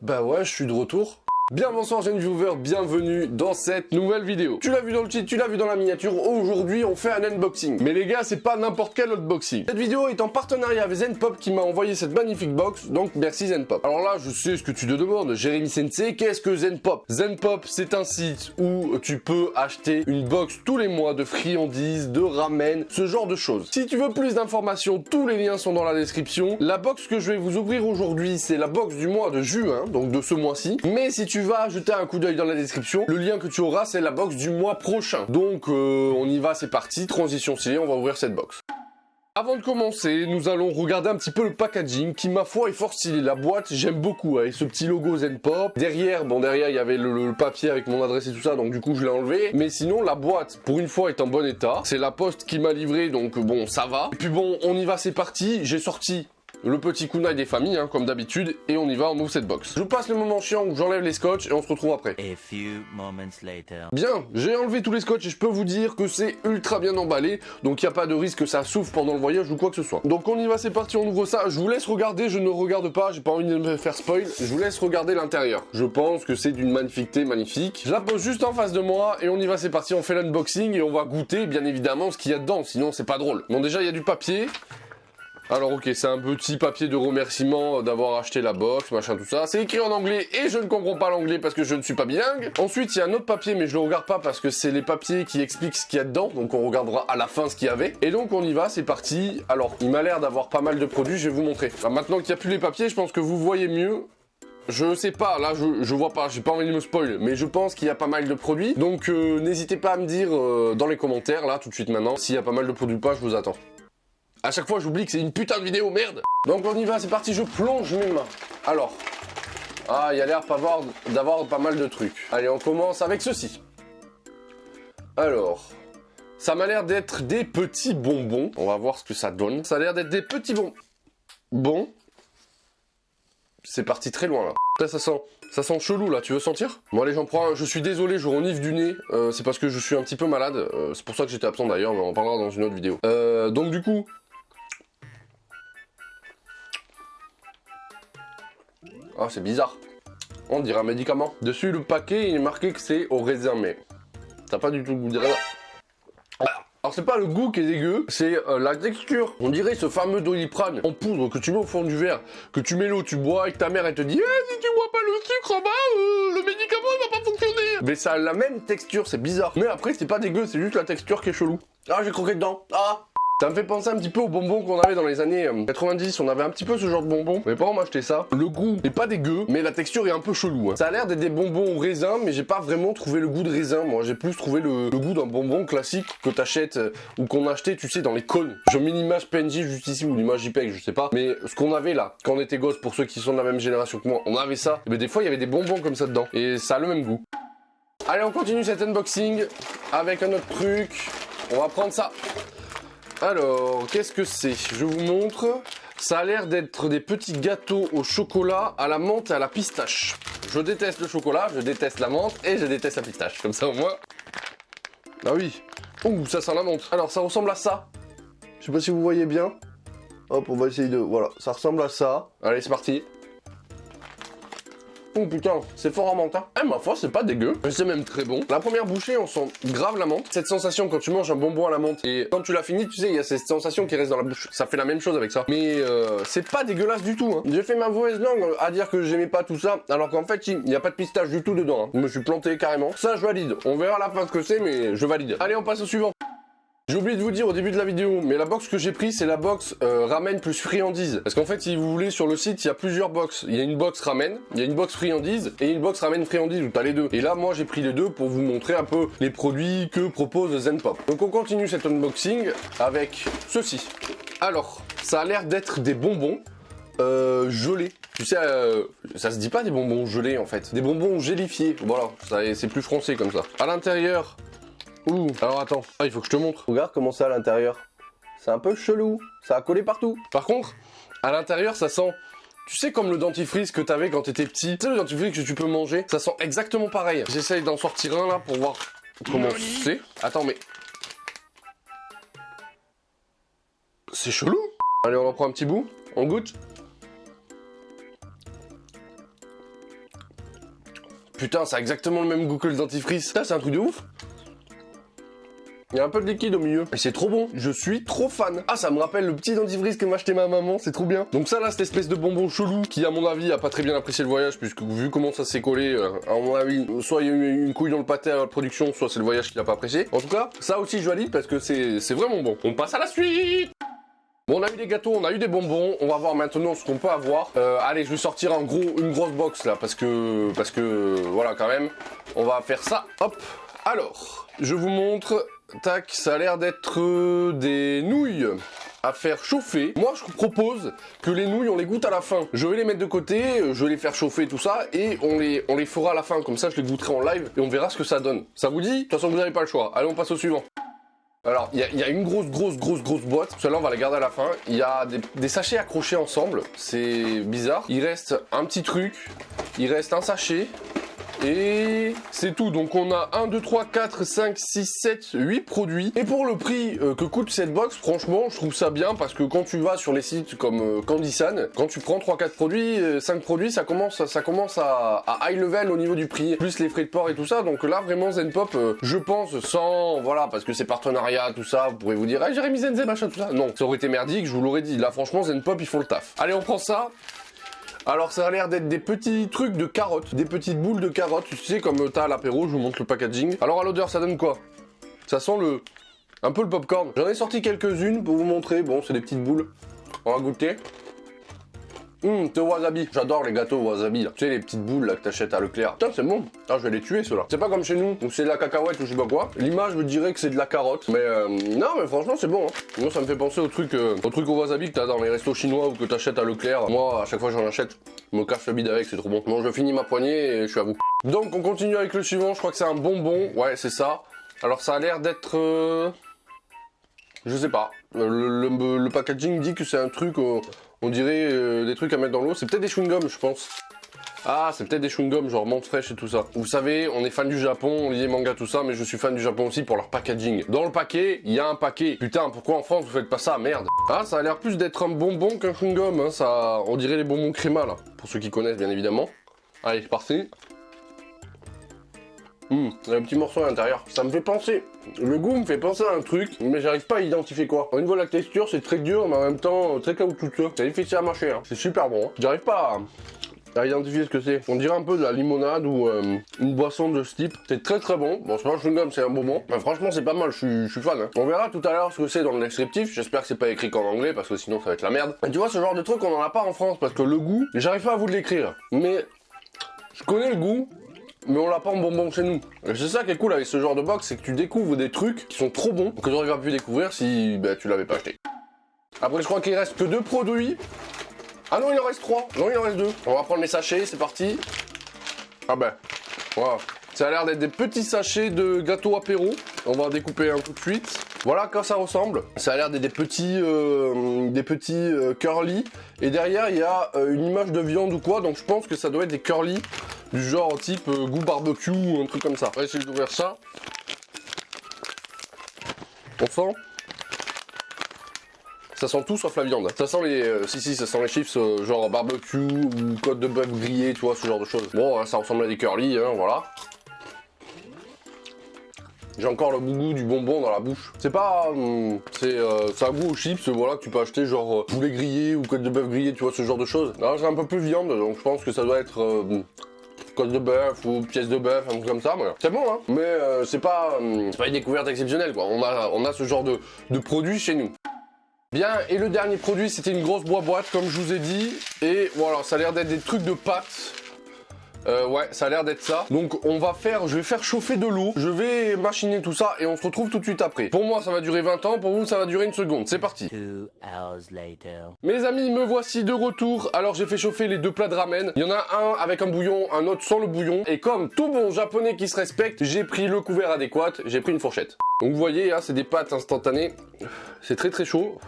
Bah ouais, je suis de retour. Bien bonsoir jeunes viewers, bienvenue dans cette nouvelle vidéo. Tu l'as vu dans le titre, tu l'as vu dans la miniature, aujourd'hui on fait un unboxing. Mais les gars, c'est pas n'importe quel unboxing. Cette vidéo est en partenariat avec Zenpop qui m'a envoyé cette magnifique box, donc merci Zenpop. Alors là, je sais ce que tu te demandes, Jérémy Sensei, qu'est-ce que Zenpop? Zenpop, c'est un site où tu peux acheter une box tous les mois de friandises, de ramen, ce genre de choses. Si tu veux plus d'informations, tous les liens sont dans la description. La box que je vais vous ouvrir aujourd'hui, c'est la box du mois de juin, donc de ce mois-ci. Mais si tu vas jeter un coup d'œil dans la description, le lien que tu auras c'est la box du mois prochain. Donc on y va, c'est parti, transition stylée, on va ouvrir cette box. Avant de commencer, nous allons regarder un petit peu le packaging qui ma foi est fort stylé. La boîte j'aime beaucoup avec ce petit logo Zenpop. Derrière, bon derrière il y avait le papier avec mon adresse et tout ça, donc du coup je l'ai enlevé. Mais sinon la boîte pour une fois est en bon état. C'est la poste qui m'a livré, donc bon ça va. Et puis bon on y va, c'est parti, j'ai sorti le petit kunai des familles, hein, comme d'habitude, et on y va, on ouvre cette box. Je passe le moment chiant où j'enlève les scotch et on se retrouve après. Bien, j'ai enlevé tous les scotch et je peux vous dire que c'est ultra bien emballé, donc il n'y a pas de risque que ça souffre pendant le voyage ou quoi que ce soit. Donc on y va, c'est parti, on ouvre ça. Je vous laisse regarder, je ne regarde pas, j'ai pas envie de me faire spoil, je vous laisse regarder l'intérieur. Je pense que c'est d'une magnifiqueté magnifique. Je la pose juste en face de moi et on y va, c'est parti, on fait l'unboxing et on va goûter bien évidemment ce qu'il y a dedans, sinon c'est pas drôle. Bon déjà il y a du papier. Alors ok, c'est un petit papier de remerciement d'avoir acheté la box, machin tout ça. C'est écrit en anglais et je ne comprends pas l'anglais parce que je ne suis pas bilingue. Ensuite, il y a un autre papier mais je le regarde pas parce que c'est les papiers qui expliquent ce qu'il y a dedans. Donc on regardera à la fin ce qu'il y avait. Et donc on y va, c'est parti. Alors, il m'a l'air d'avoir pas mal de produits, je vais vous montrer. Alors, maintenant qu'il n'y a plus les papiers, je pense que vous voyez mieux. Je sais pas, là je vois pas, j'ai pas envie de me spoil, mais je pense qu'il y a pas mal de produits. Donc n'hésitez pas à me dire dans les commentaires, là tout de suite maintenant, s'il y a pas mal de produits ou pas, je vous attends. À chaque fois, j'oublie que c'est une putain de vidéo, merde. Donc on y va, c'est parti, je plonge mes mains. Alors, il y a l'air d'avoir pas mal de trucs. Allez, on commence avec ceci. Alors, ça m'a l'air d'être des petits bonbons. On va voir ce que ça donne. Ça a l'air d'être des petits bonbons. Bon. C'est parti très loin, là. Là, ça sent chelou, là. Tu veux sentir? Bon, allez, j'en prends un. Je suis désolé, je renifle du nez. C'est parce que je suis un petit peu malade. C'est pour ça que j'étais absent, d'ailleurs, mais on en parlera dans une autre vidéo. Donc, du coup... Ah, c'est bizarre. On dirait un médicament. Dessus, le paquet, il est marqué que c'est au raisin, mais t'as pas du tout le goût de raisin. Alors, c'est pas le goût qui est dégueu, c'est la texture. On dirait ce fameux Doliprane en poudre que tu mets au fond du verre, que tu mets l'eau, tu bois et que ta mère, elle te dit si tu bois pas le sucre en bas, le médicament, il va pas fonctionner. Mais ça a la même texture, c'est bizarre. Mais après, c'est pas dégueu, c'est juste la texture qui est chelou. Ah, j'ai croqué dedans. Ah! Ça me fait penser un petit peu aux bonbons qu'on avait dans les années 90, on avait un petit peu ce genre de bonbons. Mes parents m'achetaient ça. Le goût est pas dégueu, mais la texture est un peu chelou. Hein. Ça a l'air d'être des bonbons au raisin, mais j'ai pas vraiment trouvé le goût de raisin. Moi, j'ai plus trouvé le goût d'un bonbon classique que t'achètes ou qu'on achetait, tu sais, dans les cônes. Je mets l'image PNJ juste ici ou l'image JPEG, je sais pas. Mais ce qu'on avait là, quand on était gosse, pour ceux qui sont de la même génération que moi, on avait ça. Mais des fois, il y avait des bonbons comme ça dedans. Et ça a le même goût. Allez, on continue cet unboxing avec un autre truc. On va prendre ça. Alors, qu'est-ce que c'est? Je vous montre. Ça a l'air d'être des petits gâteaux au chocolat, à la menthe et à la pistache. Je déteste le chocolat, je déteste la menthe et je déteste la pistache. Comme ça au moins. Ah oui. Ouh, ça sent la menthe. Alors, ça ressemble à ça. Je sais pas si vous voyez bien. Hop, on va essayer de... Voilà, ça ressemble à ça. Allez, c'est parti. Oh putain, c'est fort en menthe, hein. Ma foi, c'est pas dégueu. C'est même très bon. La première bouchée, on sent grave la menthe. Cette sensation quand tu manges un bonbon à la menthe et quand tu l'as fini, tu sais, il y a cette sensation qui reste dans la bouche. Ça fait la même chose avec ça. Mais c'est pas dégueulasse du tout, hein. J'ai fait ma mauvaise langue à dire que j'aimais pas tout ça, alors qu'en fait, il n'y a pas de pistache du tout dedans, hein. Je me suis planté carrément. Ça, je valide. On verra à la fin ce que c'est, mais je valide. Allez, on passe au suivant. J'ai oublié de vous dire au début de la vidéo, mais la box que j'ai pris, c'est la box ramen plus friandise. Parce qu'en fait, si vous voulez, sur le site, il y a plusieurs box. Il y a une box ramen, il y a une box friandise et une box ramen friandise où t'as les deux. Et là, moi, j'ai pris les deux pour vous montrer un peu les produits que propose Zenpop. Donc, on continue cet unboxing avec ceci. Alors, ça a l'air d'être des bonbons gelés. Tu sais, ça se dit pas des bonbons gelés en fait. Des bonbons gélifiés. Voilà, c'est plus français comme ça. À l'intérieur... Ouh, alors attends, il faut que je te montre. Regarde comment c'est à l'intérieur. C'est un peu chelou, ça a collé partout. Par contre, à l'intérieur, ça sent... Tu sais comme le dentifrice que t'avais quand t'étais petit. Tu sais le dentifrice que tu peux manger? Ça sent exactement pareil. J'essaye d'en sortir un là pour voir comment c'est. Attends, mais... C'est chelou. Allez, on en prend un petit bout. On goûte. Putain, ça a exactement le même goût que le dentifrice. Ça, c'est un truc de ouf. Il y a un peu de liquide au milieu. Et c'est trop bon. Je suis trop fan. Ah, ça me rappelle le petit dentifrice que m'a acheté ma maman. C'est trop bien. Donc ça, là, cette espèce de bonbon chelou qui, à mon avis, a pas très bien apprécié le voyage, puisque vu comment ça s'est collé, à mon avis, soit il y a eu une couille dans le pâté à la production, soit c'est le voyage qui l'a pas apprécié. En tout cas, ça aussi, je valide parce que c'est vraiment bon. On passe à la suite. Bon, on a eu des gâteaux, on a eu des bonbons, on va voir maintenant ce qu'on peut avoir. Allez, je vais sortir une grosse box là, parce que, voilà, quand même, on va faire ça, hop. Alors, je vous montre, tac, ça a l'air d'être des nouilles à faire chauffer. Moi, je vous propose que les nouilles, on les goûte à la fin. Je vais les mettre de côté, je vais les faire chauffer, tout ça, et on les fera à la fin, comme ça, je les goûterai en live, et on verra ce que ça donne. Ça vous dit? De toute façon, vous n'avez pas le choix. Allez, on passe au suivant. Alors, il y a une grosse boîte. Celle-là, on va la garder à la fin. Il y a des sachets accrochés ensemble. C'est bizarre. Il reste un petit truc. Il reste un sachet. Et c'est tout. Donc on a 1, 2, 3, 4, 5, 6, 7, 8 produits. Et pour le prix que coûte cette box, franchement, je trouve ça bien parce que quand tu vas sur les sites comme Candysan, quand tu prends 3-4 produits, 5 produits, ça commence à high level au niveau du prix. Plus les frais de port et tout ça. Donc là, vraiment, Zenpop, je pense, sans, voilà, parce que c'est partenariat, tout ça, vous pourrez vous dire, ah, j'ai remis Zenze, machin, tout ça. Non, ça aurait été merdique, je vous l'aurais dit. Là, franchement, Zenpop, ils font le taf. Allez, on prend ça. Alors ça a l'air d'être des petits trucs de carottes, des petites boules de carottes, tu sais comme t'as à l'apéro, je vous montre le packaging. Alors à l'odeur ça donne quoi? Ça sent un peu le popcorn. J'en ai sorti quelques-unes pour vous montrer, bon c'est des petites boules. On va goûter. C'est wasabi. J'adore les gâteaux wasabi là. Tu sais les petites boules là que t'achètes à Leclerc. Putain c'est bon. Ah je vais les tuer ceux-là. C'est pas comme chez nous où c'est de la cacahuète ou je sais pas quoi. L'image me dirait que c'est de la carotte. Mais non mais franchement c'est bon. Hein. Moi ça me fait penser au truc au wasabi que t'as dans les restos chinois ou que t'achètes à Leclerc. Moi à chaque fois j'en achète. Je me cache le bide avec, c'est trop bon. Bon je finis ma poignée et je suis à vous. Donc on continue avec le suivant. Je crois que c'est un bonbon. Ouais c'est ça. Alors ça a l'air d'être... Je sais pas. Le packaging dit que c'est un truc... On dirait des trucs à mettre dans l'eau. C'est peut-être des chewing-gums, je pense. Ah, c'est peut-être des chewing-gums, genre menthe fraîche et tout ça. Vous savez, on est fan du Japon, on lit les mangas, tout ça, mais je suis fan du Japon aussi pour leur packaging. Dans le paquet, il y a un paquet. Putain, pourquoi en France vous faites pas ça, merde? Ah, ça a l'air plus d'être un bonbon qu'un chewing-gum, hein. Ça, on dirait les bonbons créma, là. Pour ceux qui connaissent, bien évidemment. Allez, c'est parti. Il y a un petit morceau à l'intérieur. Ça me fait penser. Le goût me fait penser à un truc, mais j'arrive pas à identifier quoi. Au niveau de la texture, c'est très dur, mais en même temps très caoutchouteux. C'est difficile à mâcher, hein. C'est super bon. Hein. J'arrive pas à identifier ce que c'est. On dirait un peu de la limonade ou une boisson de ce type. C'est très très bon. Bon, c'est pas un chewing-gum, c'est un bonbon. Mais franchement, c'est pas mal. Je suis fan. Hein. On verra tout à l'heure ce que c'est dans le descriptif. J'espère que c'est pas écrit qu'en anglais parce que sinon ça va être la merde. Et tu vois, ce genre de truc, on en a pas en France parce que le goût, j'arrive pas à vous l'écrire. Mais je connais le goût. Mais on l'a pas en bonbon chez nous. Et c'est ça qui est cool avec ce genre de box, c'est que tu découvres des trucs qui sont trop bons, que tu n'aurais pas pu découvrir si tu l'avais pas acheté. Après je crois qu'il reste que 2 produits. Ah non il en reste 3. Non il en reste 2. On va prendre les sachets, c'est parti. Ah ben, voilà. Ça a l'air d'être des petits sachets de gâteau apéro. On va en découper un tout de suite. Voilà à quoi ça ressemble. Ça a l'air d'être des petits curly. Et derrière il y a une image de viande ou quoi, donc je pense que ça doit être des curly. Du genre type goût barbecue ou un truc comme ça. On va essayer d'ouvrir ça. On sent. Ça sent tout sauf la viande. Ça sent les... si, ça sent les chips genre barbecue ou côte de bœuf grillée, tu vois, ce genre de choses. Bon, ça ressemble à des curly, hein, voilà. J'ai encore le goût du bonbon dans la bouche. C'est pas... c'est un goût aux chips, voilà, que tu peux acheter genre poulet grillé ou côte de bœuf grillée, tu vois, ce genre de choses. Là, c'est un peu plus viande, donc je pense que ça doit être... côte de bœuf ou pièce de bœuf, un truc comme ça, c'est bon hein, mais c'est pas une découverte exceptionnelle quoi, on a ce genre de produit chez nous. Bien, et le dernier produit c'était une grosse boîte comme je vous ai dit, et voilà, ça a l'air d'être des trucs de pâtes. Ouais, ça a l'air d'être ça. Donc je vais faire chauffer de l'eau, je vais machiner tout ça et on se retrouve tout de suite après. Pour moi ça va durer 20 ans, pour vous ça va durer 1 seconde, c'est parti. 2 hours later. Mes amis, me voici de retour. Alors j'ai fait chauffer les 2 plats de ramen. Il y en a un avec un bouillon, un autre sans le bouillon. Et comme tout bon japonais qui se respecte, j'ai pris le couvert adéquat, j'ai pris une fourchette. Donc vous voyez, hein, c'est des pâtes instantanées. C'est très très chaud.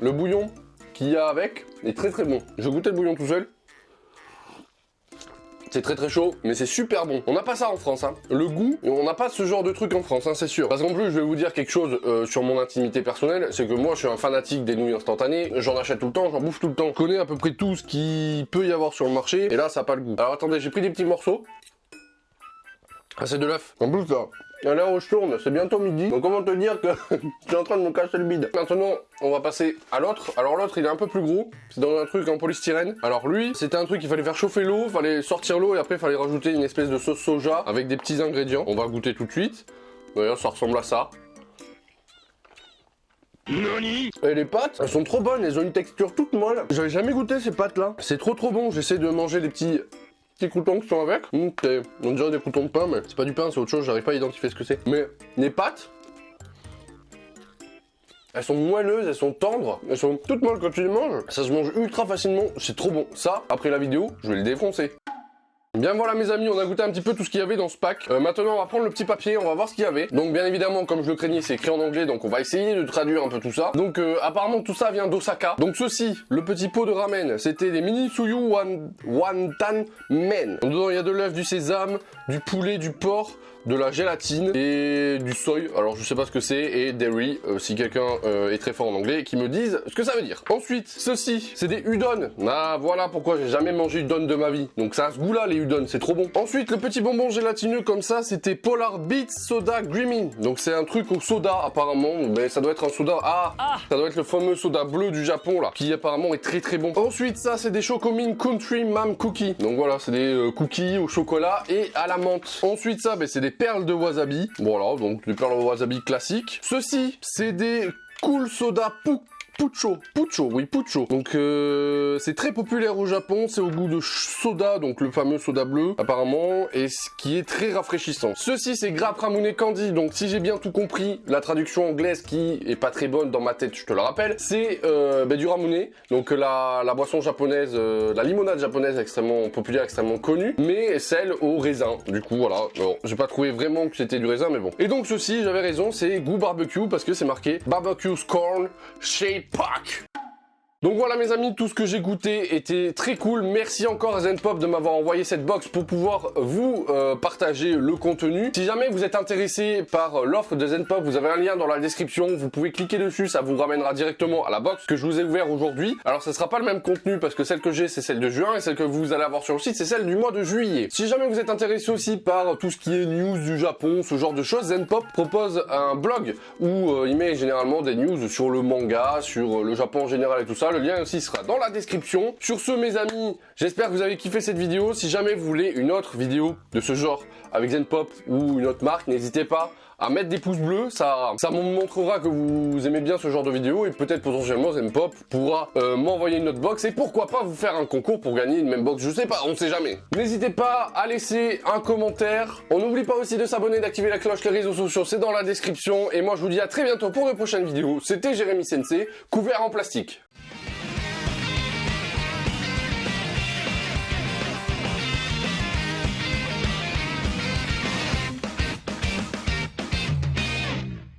Le bouillon qu'il y a avec est très très bon. Je goûtais le bouillon tout seul. c'est très très chaud, mais c'est super bon. On n'a pas ça en France, hein. Le goût, on n'a pas ce genre de truc en France, hein, c'est sûr. Parce qu'en plus, je vais vous dire quelque chose sur mon intimité personnelle, c'est que moi, je suis un fanatique des nouilles instantanées. J'en achète tout le temps, j'en bouffe tout le temps. Je connais à peu près tout ce qu'il peut y avoir sur le marché, et là, ça n'a pas le goût. Alors attendez, j'ai pris des petits morceaux. Ah, c'est de l'œuf. En plus, là, à l'heure où je tourne, c'est bientôt midi. Donc comment te dire que je suis en train de me casser le bide. Maintenant, on va passer à l'autre. Alors l'autre, il est un peu plus gros. C'est dans un truc en polystyrène. Alors lui, c'était un truc, il fallait faire chauffer l'eau, il fallait sortir l'eau et après, il fallait rajouter une espèce de sauce soja avec des petits ingrédients. On va goûter tout de suite. D'ailleurs, ça ressemble à ça. Nani. Et les pâtes, elles sont trop bonnes, elles ont une texture toute molle. J'avais jamais goûté ces pâtes là. C'est trop bon. J'essaie de manger les petits croutons qui sont avec. On dirait des croutons de pain, mais c'est pas du pain, c'est autre chose, j'arrive pas à identifier ce que c'est. Mais les pâtes, elles sont moelleuses, elles sont tendres, elles sont toutes molles quand tu les manges. Ça se mange ultra facilement, c'est trop bon. Ça, après la vidéo, je vais le défoncer. Bien voilà mes amis, on a goûté un petit peu tout ce qu'il y avait dans ce pack. Maintenant on va prendre le petit papier, on va voir ce qu'il y avait. Donc bien évidemment, comme je le craignais, c'est écrit en anglais, donc on va essayer de traduire un peu tout ça. Donc apparemment tout ça vient d'Osaka. Donc ceci, le petit pot de ramen, c'était des mini tsuyu wantan men. Donc dedans il y a de l'œuf, du sésame, du poulet, du porc, de la gélatine et du soy. Alors je sais pas ce que c'est, et dairy, si quelqu'un est très fort en anglais, qui me dise ce que ça veut dire. Ensuite, ceci, c'est des udon. Ah voilà pourquoi j'ai jamais mangé udon de ma vie. Donc ça a ce goût là les udon, c'est trop bon. Ensuite, le petit bonbon gélatineux comme ça, c'était Polar Beats Soda Creamy. Donc c'est un truc au soda apparemment, mais ça doit être un soda, ça doit être le fameux soda bleu du Japon là, qui apparemment est très très bon. Ensuite ça c'est des Chocomin Country Mam Cookies. Donc voilà, c'est des cookies au chocolat et à la menthe. Ensuite ça, c'est des perles de wasabi. Voilà, donc des perles de wasabi classiques. Ceci, c'est des Cool Soda Pucho. Donc c'est très populaire au Japon, c'est au goût de soda, donc le fameux soda bleu apparemment, et ce qui est très rafraîchissant. Ceci c'est Grape Ramune Candy, donc si j'ai bien tout compris, la traduction anglaise qui est pas très bonne dans ma tête, je te le rappelle, c'est du ramune, donc la boisson japonaise, la limonade japonaise extrêmement populaire, extrêmement connue, mais celle au raisin. Du coup voilà, alors j'ai pas trouvé vraiment que c'était du raisin, mais bon. Et donc ceci, j'avais raison, c'est goût barbecue parce que c'est marqué barbecue corn shape pack. Donc voilà mes amis, tout ce que j'ai goûté était très cool. Merci encore à Zenpop de m'avoir envoyé cette box pour pouvoir vous partager le contenu. Si jamais vous êtes intéressé par l'offre de Zenpop, vous avez un lien dans la description, vous pouvez cliquer dessus, ça vous ramènera directement à la box que je vous ai ouvert aujourd'hui. Alors ça sera pas le même contenu parce que celle que j'ai c'est celle de juin et celle que vous allez avoir sur le site c'est celle du mois de juillet. Si jamais vous êtes intéressé aussi par tout ce qui est news du Japon, ce genre de choses, Zenpop propose un blog où il met généralement des news sur le manga, sur le Japon en général et tout ça. Le lien aussi sera dans la description. Sur ce mes amis, j'espère que vous avez kiffé cette vidéo. Si jamais vous voulez une autre vidéo de ce genre avec Zenpop ou une autre marque, n'hésitez pas à mettre des pouces bleus, ça me montrera que vous aimez bien ce genre de vidéo et peut-être potentiellement Zenpop pourra m'envoyer une autre box et pourquoi pas vous faire un concours pour gagner une même box, je sais pas, on sait jamais. N'hésitez pas à laisser un commentaire. On n'oublie pas aussi de s'abonner, d'activer la cloche, les réseaux sociaux, c'est dans la description et moi je vous dis à très bientôt pour de prochaines vidéos. C'était Jérémy Sensei, couvert en plastique.